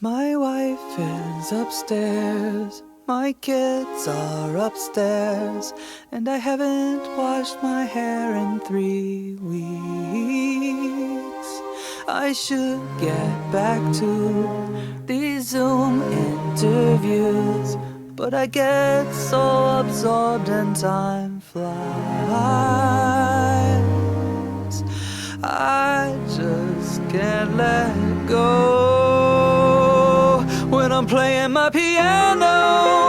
My wife is upstairs, my kids are upstairs, and I haven't washed my hair in 3 weeks. I should get back to these Zoom interviews, but I get so absorbed and time flies. I just can't let go when I'm playing my piano.